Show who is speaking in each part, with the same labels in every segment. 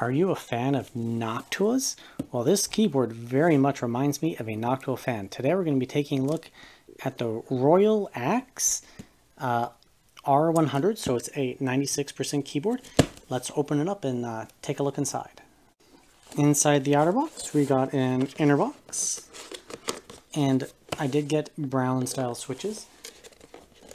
Speaker 1: Are you a fan of Noctuas? Well, this keyboard very much reminds me of a Noctua fan. Today we're going to be taking a look at the Royal Axe R100, so it's a 96% keyboard. Let's open it up and take a look inside. Inside the outer box, we got an inner box, and I did get brown style switches.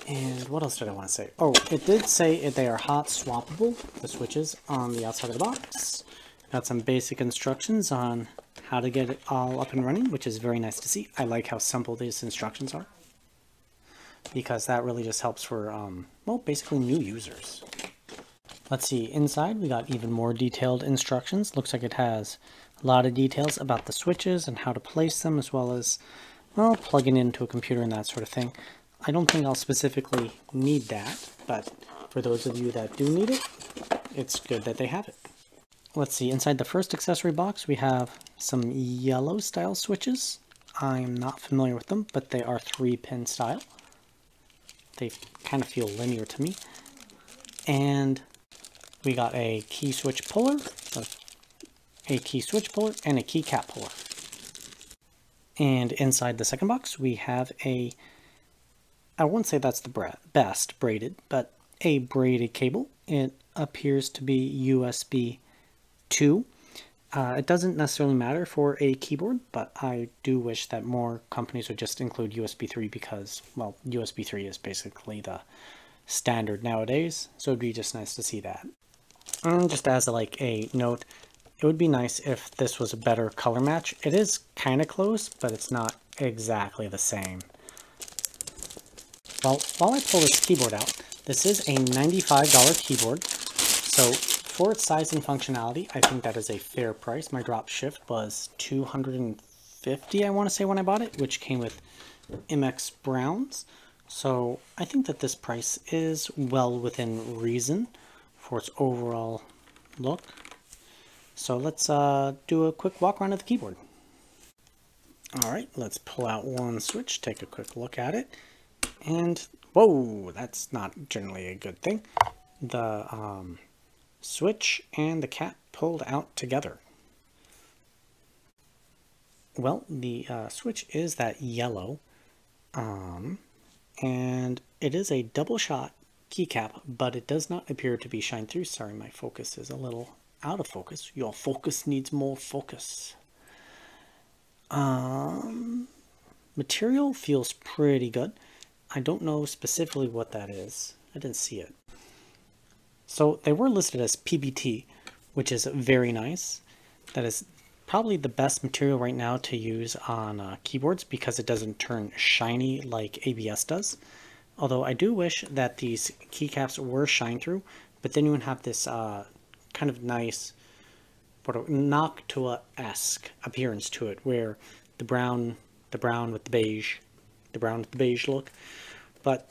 Speaker 1: And what else did I want to say? Oh, it did say they are hot swappable, the switches on the outside of the box. Got some basic instructions on how to get it all up and running, which is very nice to see. I like how simple these instructions are, because that really just helps for, well, basically new users. Let's see, inside we got even more detailed instructions. Looks like it has a lot of details about the switches and how to place them, as well as, well, plugging into a computer and that sort of thing. I don't think I'll specifically need that, but for those of you that do need it, it's good that they have it. Let's see, inside the first accessory box, we have some yellow style switches. I'm not familiar with them, but they are 3-pin style. They kind of feel linear to me. And we got a key switch puller, and a key cap puller. And inside the second box, we have a, I won't say that's the best braided, but a braided cable. It appears to be USB 2. It doesn't necessarily matter for a keyboard, but I do wish that more companies would just include USB 3 because, well, USB 3 is basically the standard nowadays, so it'd be just nice to see that. And just as a note, it would be nice if this was a better color match. It is kind of close, but it's not exactly the same. Well, while I pull this keyboard out, this is a $95 keyboard, so for its size and functionality, I think that is a fair price. My drop shift was $250, I want to say, when I bought it, which came with MX Browns. So I think that this price is well within reason for its overall look. So let's do a quick walk around of the keyboard. All right, let's pull out one switch, take a quick look at it. And, whoa, that's not generally a good thing. The switch and the cap pulled out together. Well, the switch is that yellow, and it is a double shot keycap, but it does not appear to be shine through. Sorry, my focus is a little out of focus. Your focus needs more focus. Material feels pretty good. I don't know specifically what that is. I didn't see it. So they were listed as PBT, which is very nice. That is probably the best material right now to use on keyboards because it doesn't turn shiny like ABS does. Although I do wish that these keycaps were shine through, but then you would have this kind of nice Noctua-esque appearance to it, where the brown with the beige, look. But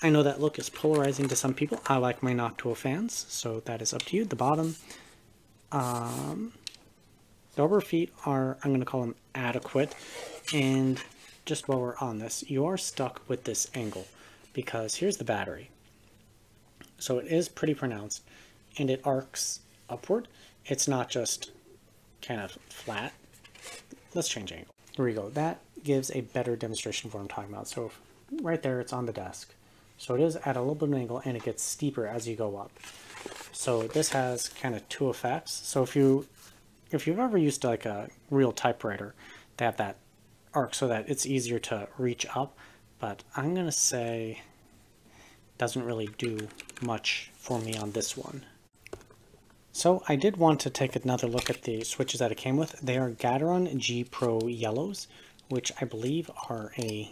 Speaker 1: I know that look is polarizing to some people. I like my Noctua fans, so that is up to you. The bottom, the rubber feet are, I'm going to call them adequate. And just while we're on this, you are stuck with this angle because here's the battery. So it is pretty pronounced and it arcs upward. It's not just kind of flat. Let's change angle. Here we go. That gives a better demonstration of what I'm talking about. So right there, it's on the desk. So it is at a little bit of an angle and it gets steeper as you go up. So this has kind of two effects. So if you've ever used like a real typewriter, they have that arc so that it's easier to reach up. But I'm going to say it doesn't really do much for me on this one. So I did want to take another look at the switches that it came with. They are Gateron G Pro yellows, which I believe are a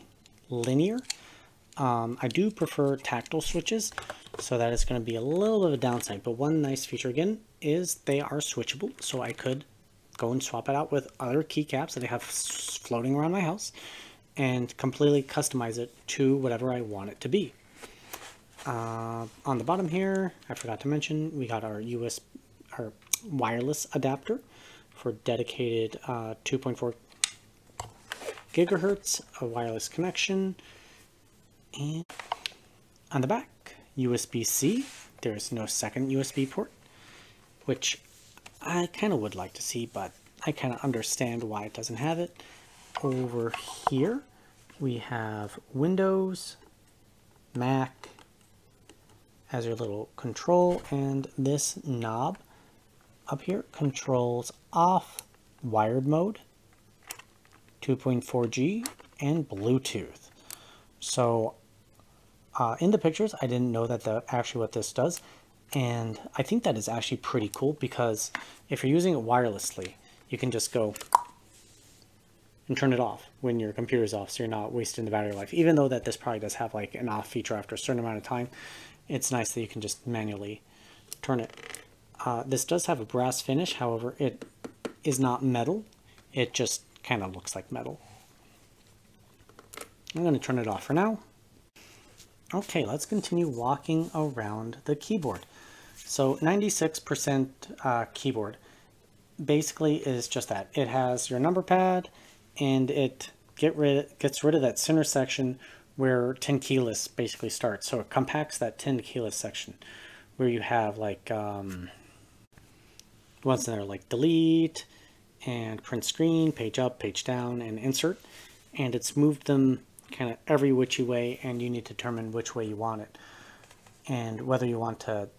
Speaker 1: linear. I do prefer tactile switches, so that is going to be a little bit of a downside. But one nice feature again is they are switchable, so I could go and swap it out with other keycaps that I have floating around my house and completely customize it to whatever I want it to be. On the bottom here, I forgot to mention, we got our wireless adapter for dedicated 2.4 gigahertz, a wireless connection, and on the back, USB-C. There's no second USB port, which I kind of would like to see, but I kind of understand why it doesn't have it. Over here, we have Windows, Mac as your little control, and this knob up here controls off, wired mode, 2.4G, and Bluetooth. So in the pictures, I didn't know that actually what this does. And I think that is actually pretty cool, because if you're using it wirelessly, you can just go and turn it off when your computer's off, so you're not wasting the battery life. Even though that this probably does have like an off feature after a certain amount of time, it's nice that you can just manually turn it. This does have a brass finish, however, it is not metal. It just kind of looks like metal. I'm going to turn it off for now. Okay, let's continue walking around the keyboard. So 96% keyboard basically is just that. It has your number pad, and it gets rid of that center section where 10 keyless basically starts. So it compacts that 10 keyless section where you have like ones in there like delete and print screen, page up, page down, and insert. And it's moved them kind of every which way, and you need to determine which way you want it and whether you want to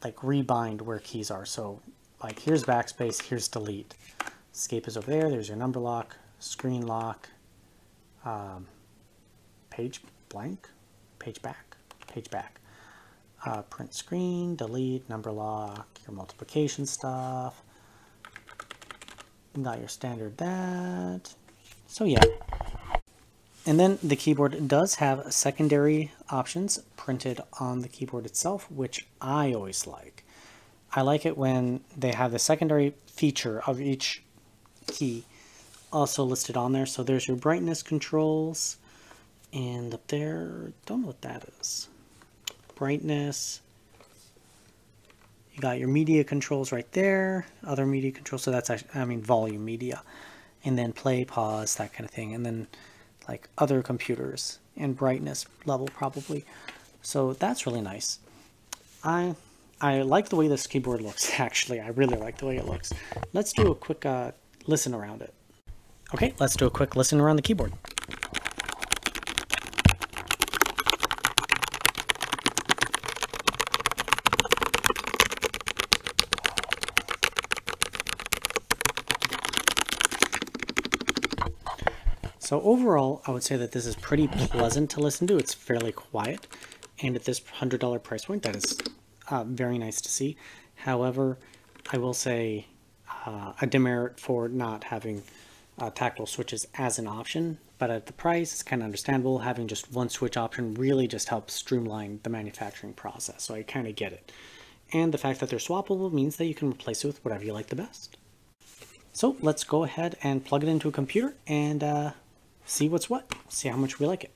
Speaker 1: like rebind where keys are. So like here's backspace, here's delete, escape is over there, there's your number lock, screen lock, page blank, page back, print screen, delete, number lock, your multiplication stuff. You got your standard that. So yeah. And then the keyboard does have secondary options printed on the keyboard itself, which I always like. I like it when they have the secondary feature of each key also listed on there. So there's your brightness controls, and up there, don't know what that is. Brightness. You got your media controls right there, other media controls. So that's actually, I mean, volume media, and then play, pause, that kind of thing. And then like other computers and brightness level probably. So that's really nice. I like the way this keyboard looks, actually. I really like the way it looks. Let's do a quick listen around it. Okay, let's do a quick listen around the keyboard. So overall, I would say that this is pretty pleasant to listen to. It's fairly quiet, and at this $100 price point, that is very nice to see. However, I will say a demerit for not having tactile switches as an option, but at the price, it's kind of understandable. Having just one switch option really just helps streamline the manufacturing process, so I kind of get it. And the fact that they're swappable means that you can replace it with whatever you like the best. So let's go ahead and plug it into a computer and see what's what, see how much we like it.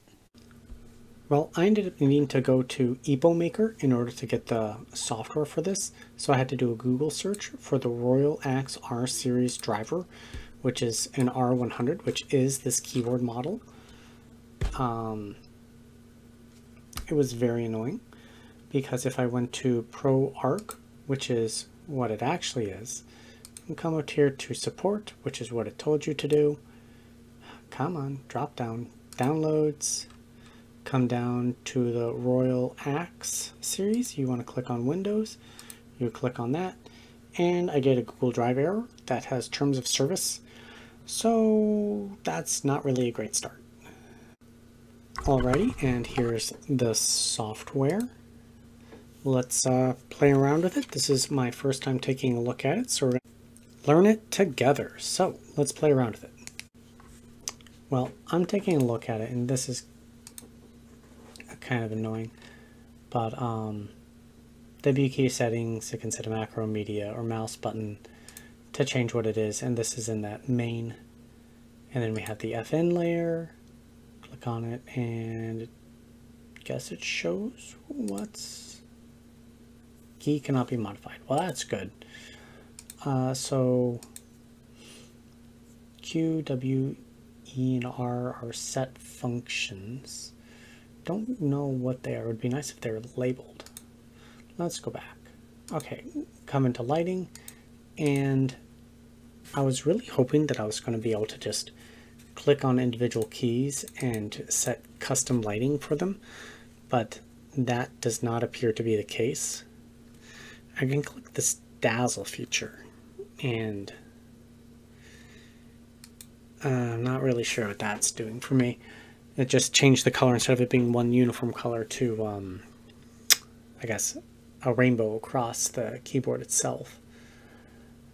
Speaker 1: Well, I ended up needing to go to EboMaker in order to get the software for this, so I had to do a Google search for the ProtoArc R series driver, which is an R100, which is this keyboard model. It was very annoying, because if I went to ProtoArc, which is what it actually is, and come out here to support, which is what it told you to do. Come on, drop down, downloads, come down to the ProtoArc series. You want to click on Windows, you click on that, and I get a Google Drive error that has terms of service. So that's not really a great start. Alrighty, and here's the software. Let's play around with it. This is my first time taking a look at it, so we're going to learn it together. So let's play around with it. Well, I'm taking a look at it, and this is kind of annoying, but W key settings, you can set a macro, media, or mouse button to change what it is, and this is in that main. And then we have the FN layer, click on it, and I guess it shows what's key cannot be modified. Well, that's good. So Q, W, E, and R are set functions. Don't know what they are. It would be nice if they were labeled. Let's go back. Okay, come into lighting, and I was really hoping that I was going to be able to just click on individual keys and set custom lighting for them, but that does not appear to be the case. I can click this dazzle feature, and I'm not really sure what that's doing for me. It just changed the color instead of it being one uniform color to, I guess, a rainbow across the keyboard itself.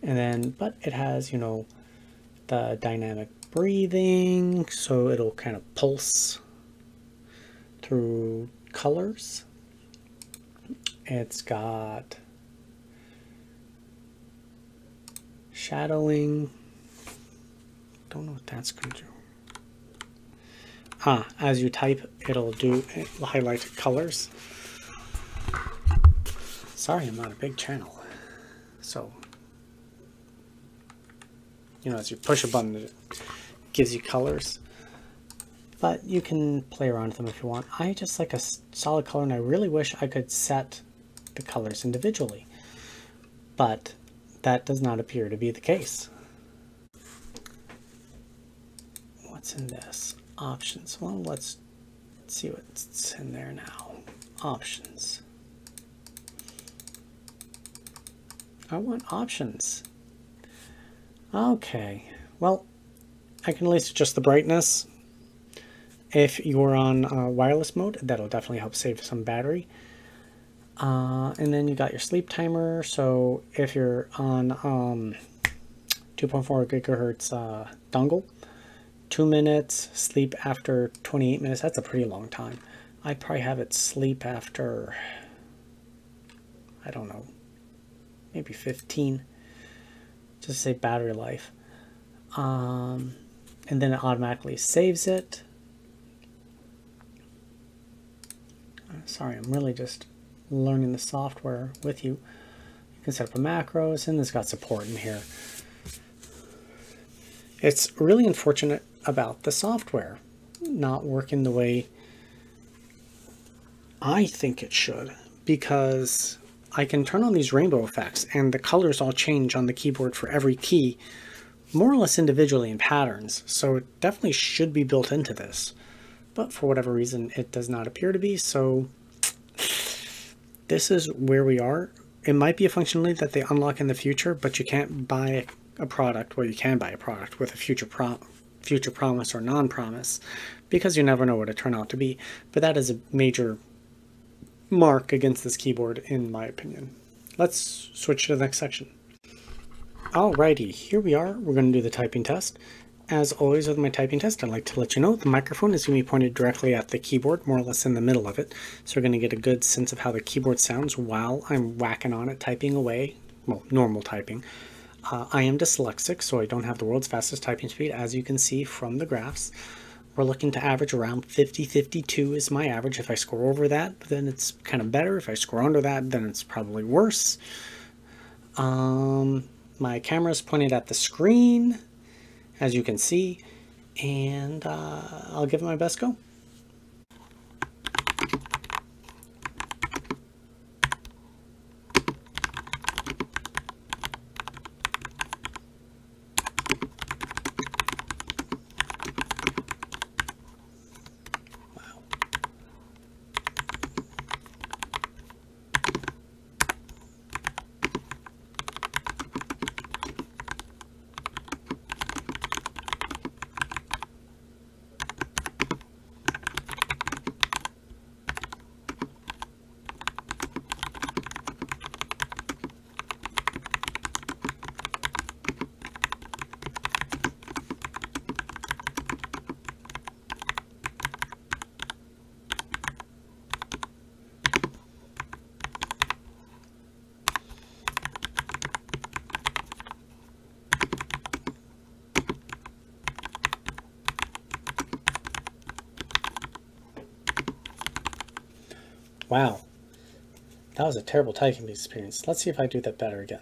Speaker 1: And then, but it has, you know, the dynamic breathing, so it'll kind of pulse through colors. It's got shadowing. Don't know what that's going to do. As you type, it'll highlight colors. Sorry, I'm not a big channel. So, you know, as you push a button, it gives you colors. But you can play around with them if you want. I just like a solid color, and I really wish I could set the colors individually. But that does not appear to be the case. What's in this? Options. Well, let's see what's in there now. Options. I want options. Okay. Well, I can at least adjust the brightness. If you're on wireless mode, that'll definitely help save some battery. And then you got your sleep timer. So if you're on 2.4 gigahertz dongle, 2 minutes, sleep after 28 minutes. That's a pretty long time. I'd probably have it sleep after, I don't know, maybe 15, just to say battery life. And then it automatically saves it. Sorry, I'm really just learning the software with you. You can set up a macros, and it's got support in here. It's really unfortunate about the software not working the way I think it should, because I can turn on these rainbow effects and the colors all change on the keyboard for every key, more or less individually in patterns, so it definitely should be built into this. But for whatever reason, it does not appear to be, so this is where we are. It might be a functionality that they unlock in the future, but you can't buy a product, well, you can buy a product with a future promise or non-promise, because you never know what it turned out to be. But that is a major mark against this keyboard, in my opinion. Let's switch to the next section. Alrighty, here we are. We're going to do the typing test. As always with my typing test, I'd like to let you know the microphone is going to be pointed directly at the keyboard, more or less in the middle of it. So we're going to get a good sense of how the keyboard sounds while I'm whacking on it, typing away, well, normal typing. I am dyslexic, so I don't have the world's fastest typing speed, as you can see from the graphs. We're looking to average around 50-52 is my average. If I score over that, then it's kind of better. If I score under that, then it's probably worse. My camera is pointed at the screen, as you can see, and I'll give it my best go. Wow, that was a terrible typing experience. Let's see if I do that better again.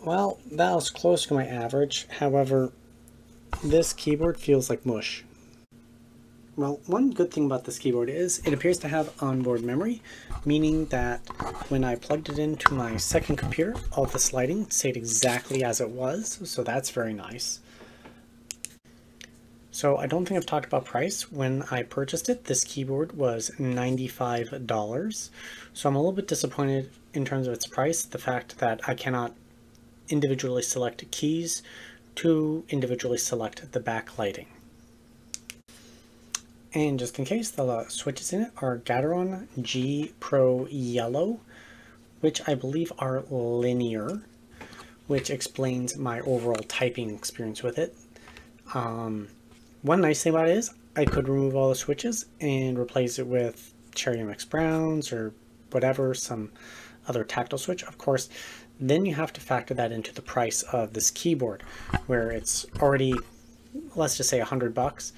Speaker 1: Well, that was close to my average. However, this keyboard feels like mush. Well, one good thing about this keyboard is it appears to have onboard memory, meaning that when I plugged it into my second computer, all the sliding stayed exactly as it was, so that's very nice. So I don't think I've talked about price. When I purchased it, this keyboard was $95. So I'm a little bit disappointed in terms of its price, the fact that I cannot individually select keys to individually select the backlighting. And just in case, the switches in it are Gateron G Pro Yellow, which I believe are linear, which explains my overall typing experience with it. One nice thing about it is I could remove all the switches and replace it with Cherry MX Browns or whatever, some other tactile switch. Of course, then you have to factor that into the price of this keyboard, where it's already, let's just say $100.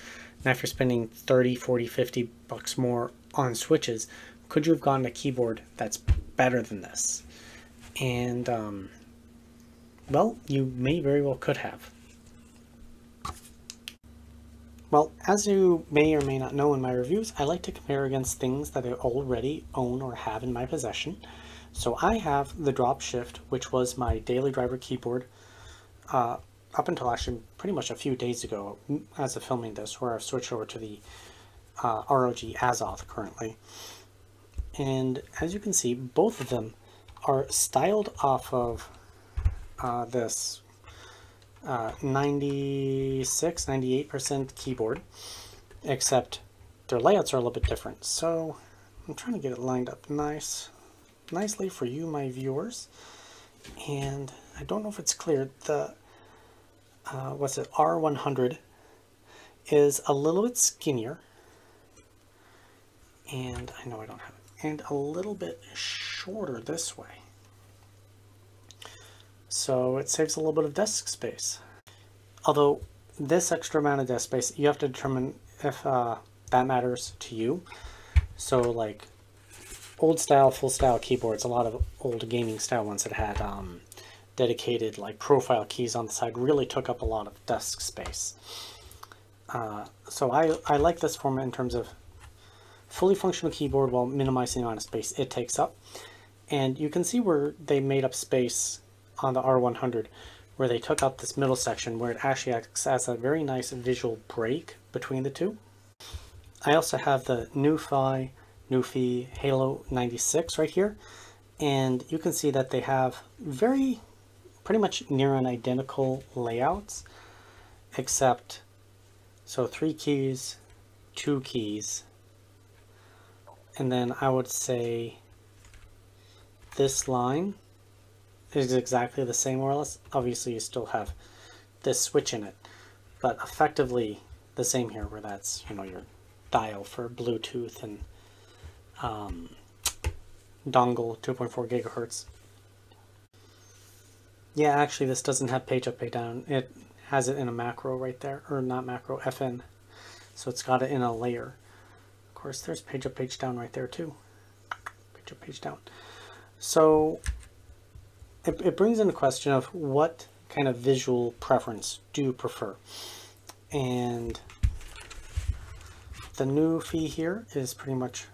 Speaker 1: Now if you're spending 30, 40, 50 bucks more on switches, could you have gotten a keyboard that's better than this? And, well, you may very well could have. Well, as you may or may not know in my reviews, I like to compare against things that I already own or have in my possession. So I have the Drop Shift, which was my daily driver keyboard up until actually pretty much a few days ago as of filming this, where I've switched over to the ROG Azoth currently. And as you can see, both of them are styled off of this 96, 98% keyboard, except their layouts are a little bit different. So I'm trying to get it lined up nicely for you, my viewers. And I don't know if it's clear, the R100 is a little bit skinnier, and I know I don't have it, and a little bit shorter this way. So it saves a little bit of desk space. Although this extra amount of desk space, you have to determine if that matters to you. So like old style, full style keyboards, a lot of old gaming style ones that had dedicated like profile keys on the side really took up a lot of desk space. So I like this format in terms of fully functional keyboard while minimizing the amount of space it takes up. And you can see where they made up space on the R100, where they took out this middle section where it actually acts as a very nice visual break between the two. I also have the Newfie Halo 96 right here, and you can see that they have pretty much near an identical layouts, except so 3 keys, 2 keys, and then I would say this line is exactly the same more or less. Obviously you still have this switch in it, but effectively the same here, where that's, you know, your dial for Bluetooth and dongle 2.4 gigahertz. Yeah, actually this doesn't have page up, page down. It has it in a macro right there, or not macro, FN. So it's got it in a layer. Of course there's page up, page down right there too. Page up, page down. So it brings in the question of what kind of visual preference do you prefer? And the Newfie here is pretty much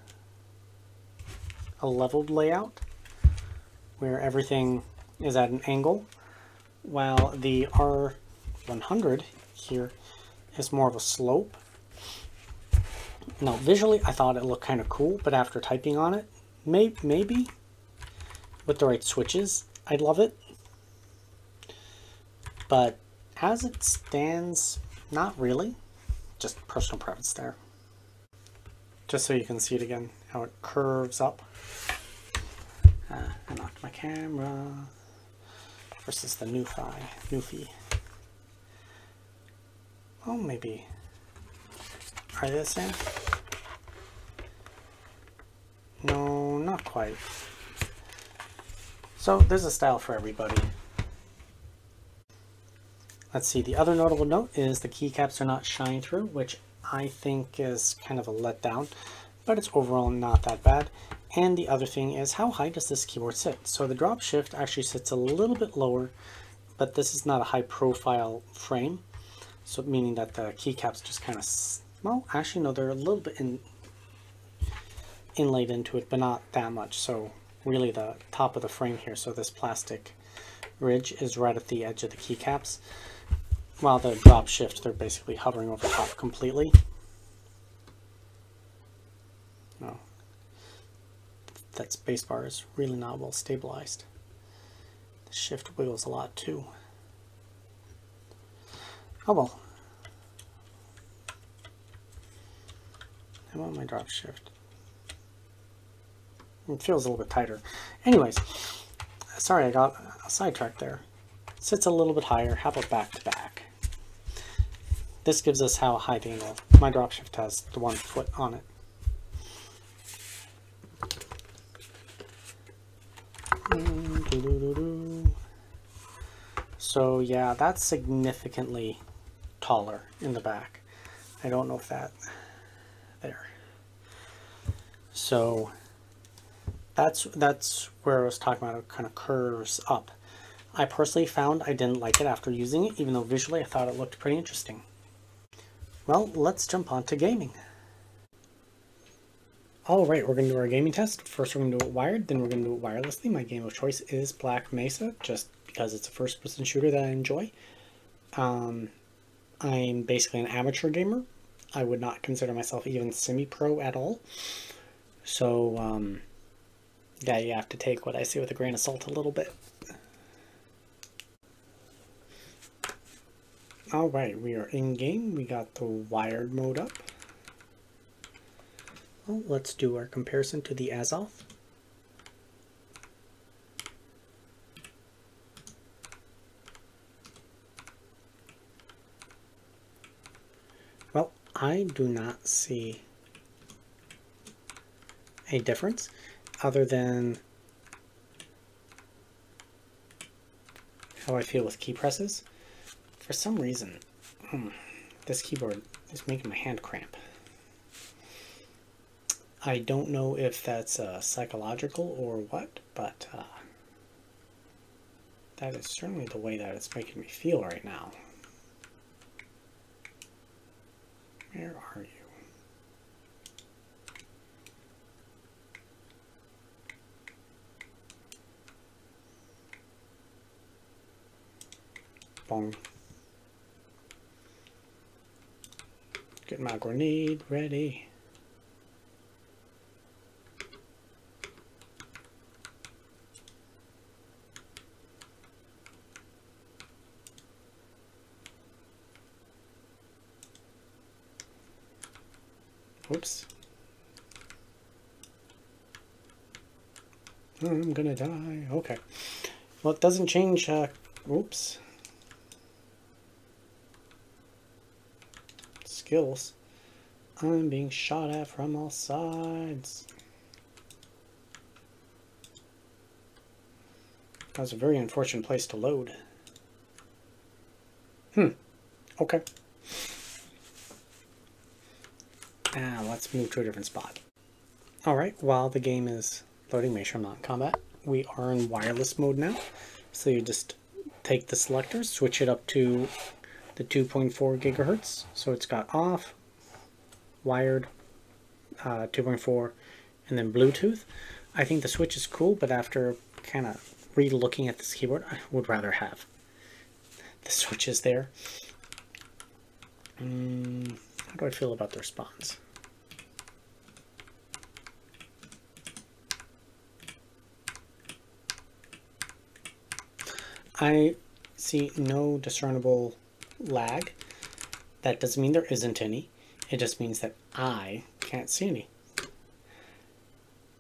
Speaker 1: a leveled layout where everything is at an angle, while the R100 here is more of a slope. Now visually I thought it looked kind of cool, but after typing on it, maybe with the right switches I'd love it, but as it stands, not really. Just personal preference there. Just so you can see it again, how it curves up. I knocked my camera. versus the Newfie. Oh, maybe. Are they the same? No, not quite. So there's a style for everybody. Let's see, the other notable note is the keycaps are not shining through, which I think is kind of a letdown, but it's overall not that bad. And the other thing is, how high does this keyboard sit? So the drop shift actually sits a little bit lower, but this is not a high profile frame. So meaning that the keycaps just kind of, well, actually no, they're a little bit inlaid into it, but not that much. So really the top of the frame here, so this plastic ridge is right at the edge of the keycaps. While the drop shift, they're basically hovering over top completely. No, that spacebar is really not well stabilized. The shift wiggles a lot too. Oh well. I want my drop shift. It feels a little bit tighter. Anyways, sorry I got sidetracked there. Sits a little bit higher. How about back to back? This gives us how high the angle. My drop shift has the 1 foot on it. So yeah, that's significantly taller in the back. I don't know if that there. So that's where I was talking about. It kind of curves up. I personally found I didn't like it after using it, even though visually I thought it looked pretty interesting. Well, let's jump on to gaming. Alright, we're going to do our gaming test. First we're going to do it wired, then we're going to do it wirelessly. My game of choice is Black Mesa, just because it's a first-person shooter that I enjoy. I'm basically an amateur gamer. I would not consider myself even semi-pro at all. So, yeah, you have to take what I say with a grain of salt a little bit. Alright, we are in game. We got the wired mode up. Well, let's do our comparison to the Azoth. Well, I do not see a difference other than how I feel with key presses. For some reason, this keyboard is making my hand cramp. I don't know if that's psychological or what, but that is certainly the way that it's making me feel right now. Where are you? Bong. Get my grenade ready. Oops. I'm gonna die. Okay. Well, it doesn't change. Oops. Skills. I'm being shot at from all sides. That was a very unfortunate place to load. Okay. Now let's move to a different spot. Alright, while the game is loading, make sure I'm not in combat. We are in wireless mode now. So you just take the selector, switch it up to the 2.4 gigahertz. So it's got off, wired, 2.4, and then Bluetooth. I think the switch is cool, but after kind of re-looking at this keyboard, I would rather have the switches there. How do I feel about the response? I see no discernible lag. That doesn't mean there isn't any. It just means that I can't see any.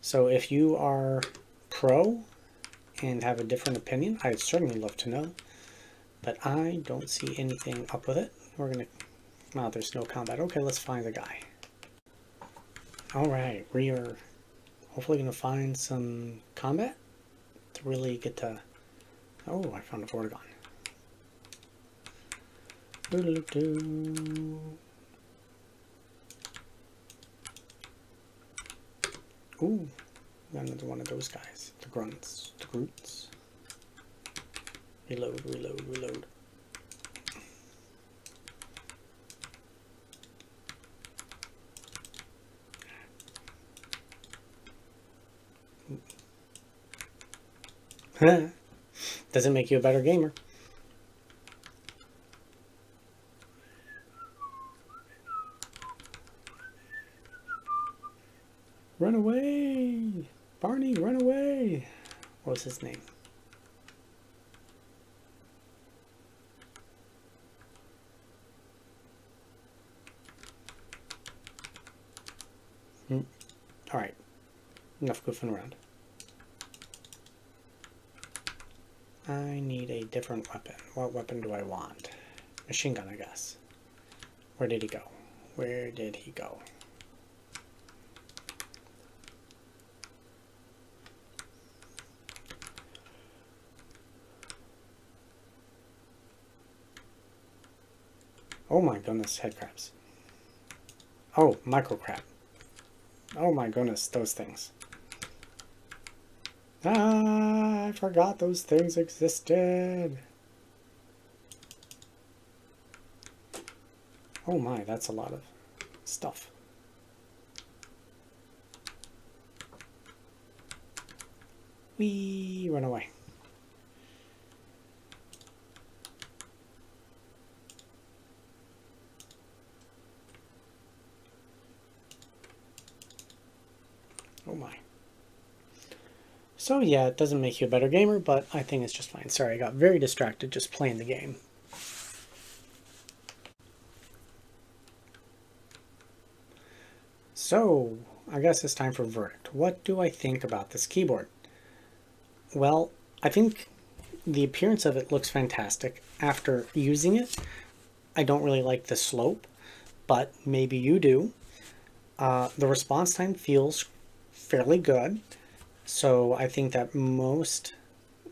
Speaker 1: So if you are pro and have a different opinion, I'd certainly love to know. But I don't see anything up with it. We're gonna, well, there's no combat. Okay, let's find the guy. Alright, we are hopefully gonna find some combat to really get to, oh, I found a Vortigon. Ooh, got another one of those guys. The grunts, the groots. Reload, reload, reload. Doesn't make you a better gamer. Run away! Barney, run away! What was his name? Alright. Enough goofing around. I need a different weapon. What weapon do I want? Machine gun, I guess. Where did he go? Where did he go? Oh my goodness, head crabs. Oh, micro crab. Oh my goodness, those things. Ah, I forgot those things existed. Oh my, that's a lot of stuff. Whee, run away. Oh my. So yeah, it doesn't make you a better gamer, but I think it's just fine. Sorry, I got very distracted just playing the game. So, I guess it's time for verdict. What do I think about this keyboard? Well, I think the appearance of it looks fantastic. After using it, I don't really like the slope, but maybe you do. The response time feels fairly good, so I think that most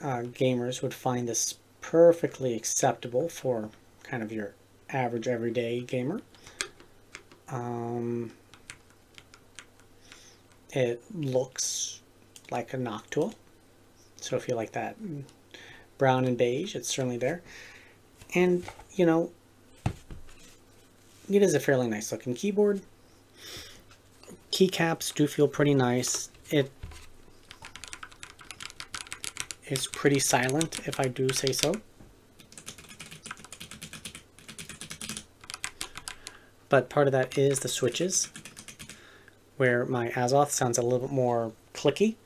Speaker 1: gamers would find this perfectly acceptable for kind of your average everyday gamer. It looks like a Noctua, so if you like that brown and beige, it's certainly there. And you know, it is a fairly nice looking keyboard. Keycaps do feel pretty nice. It's pretty silent, if I do say so. But part of that is the switches, where my Azoth sounds a little bit more clicky.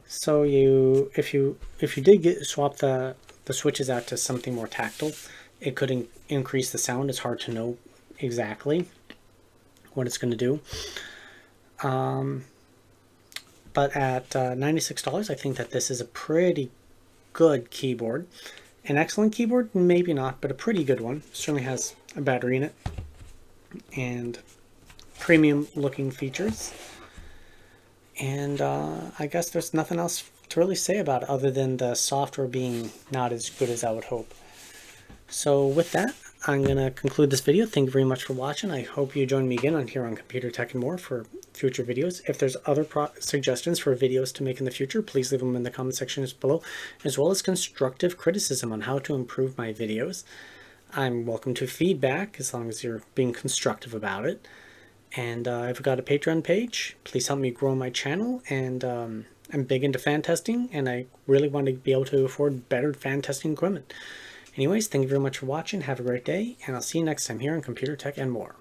Speaker 1: So if you did swap the switches out to something more tactile, it could increase the sound. It's hard to know exactly what it's going to do. But at $96, I think that this is a pretty good keyboard. An excellent keyboard? Maybe not, but a pretty good one. Certainly has a battery in it and premium looking features. And I guess there's nothing else to really say about it other than the software being not as good as I would hope. So with that, I'm going to conclude this video. Thank you very much for watching. I hope you join me again on Computer Tech and More for future videos. If there's other suggestions for videos to make in the future, please leave them in the comment sections below, as well as constructive criticism on how to improve my videos. I'm welcome to feedback as long as you're being constructive about it. And I've got a Patreon page. Please help me grow my channel. And I'm big into fan testing, and I really want to be able to afford better fan testing equipment. Anyways, thank you very much for watching. Have a great day, and I'll see you next time here on Computer Tech and More.